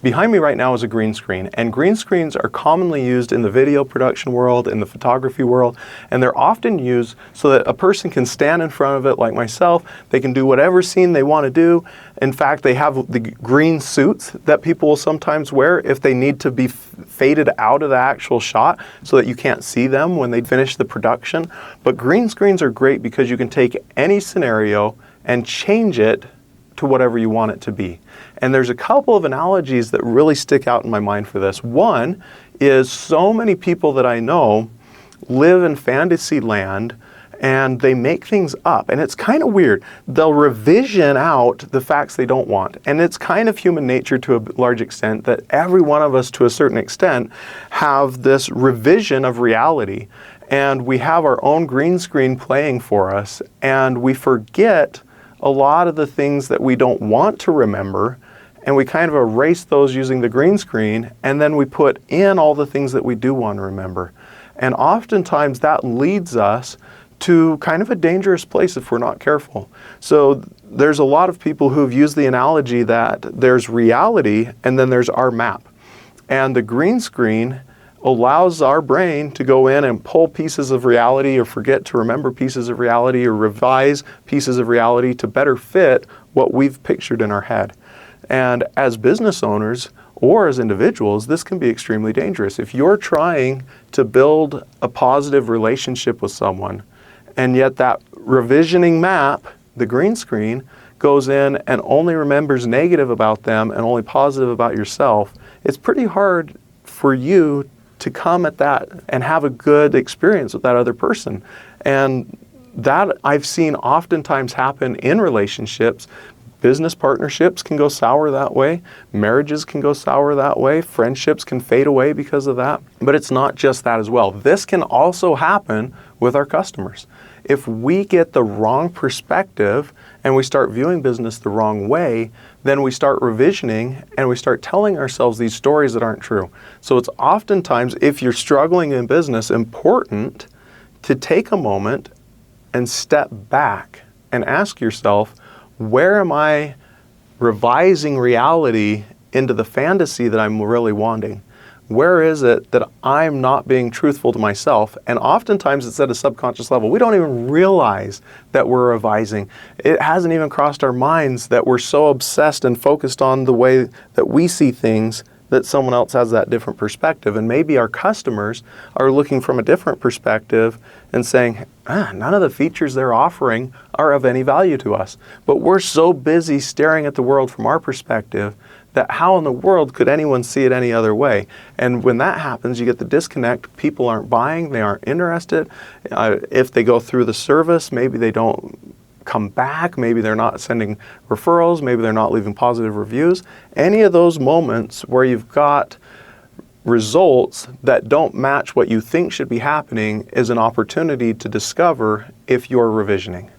Behind me right now is a green screen, and green screens are commonly used in the video production world, in the photography world, and they're often used so that a person can stand in front of it like myself. They can do whatever scene they want to do. In fact, they have the green suits that people will sometimes wear if they need to be faded out of the actual shot so that you can't see them when they finish the production. But green screens are great because you can take any scenario and change it to whatever you want it to be. And there's a couple of analogies that really stick out in my mind for this. One is so many people that I know live in fantasy land and they make things up. And it's kind of weird. They'll revision out the facts they don't want. And it's kind of human nature to a large extent that every one of us to a certain extent have this revision of reality. And we have our own green screen playing for us, and we forget a lot of the things that we don't want to remember, and we kind of erase those using the green screen, and then we put in all the things that we do want to remember. And oftentimes that leads us to kind of a dangerous place if we're not careful. So there's a lot of people who've used the analogy that there's reality and then there's our map. And the green screen allows our brain to go in and pull pieces of reality or forget to remember pieces of reality or revise pieces of reality to better fit what we've pictured in our head. And as business owners or as individuals, this can be extremely dangerous. If you're trying to build a positive relationship with someone, and yet that revisioning map, the green screen, goes in and only remembers negative about them and only positive about yourself, it's pretty hard for you to come at that and have a good experience with that other person. And that I've seen oftentimes happen in relationships. Business partnerships can go sour that way. Marriages can go sour that way. Friendships can fade away because of that. But it's not just that as well. This can also happen with our customers. If we get the wrong perspective and we start viewing business the wrong way, then we start revisioning and we start telling ourselves these stories that aren't true. So it's oftentimes, if you're struggling in business, important to take a moment and step back and ask yourself, where am I revising reality into the fantasy that I'm really wanting? Where is it that I'm not being truthful to myself? And oftentimes it's at a subconscious level. We don't even realize that we're revising. It hasn't even crossed our minds that we're so obsessed and focused on the way that we see things that someone else has that different perspective. And maybe our customers are looking from a different perspective and saying, none of the features they're offering are of any value to us. But we're so busy staring at the world from our perspective that how in the world could anyone see it any other way? And when that happens, you get the disconnect. People aren't buying, they aren't interested. If they go through the service, maybe they don't come back, maybe they're not sending referrals, maybe they're not leaving positive reviews. Any of those moments where you've got results that don't match what you think should be happening is an opportunity to discover if you're revisioning.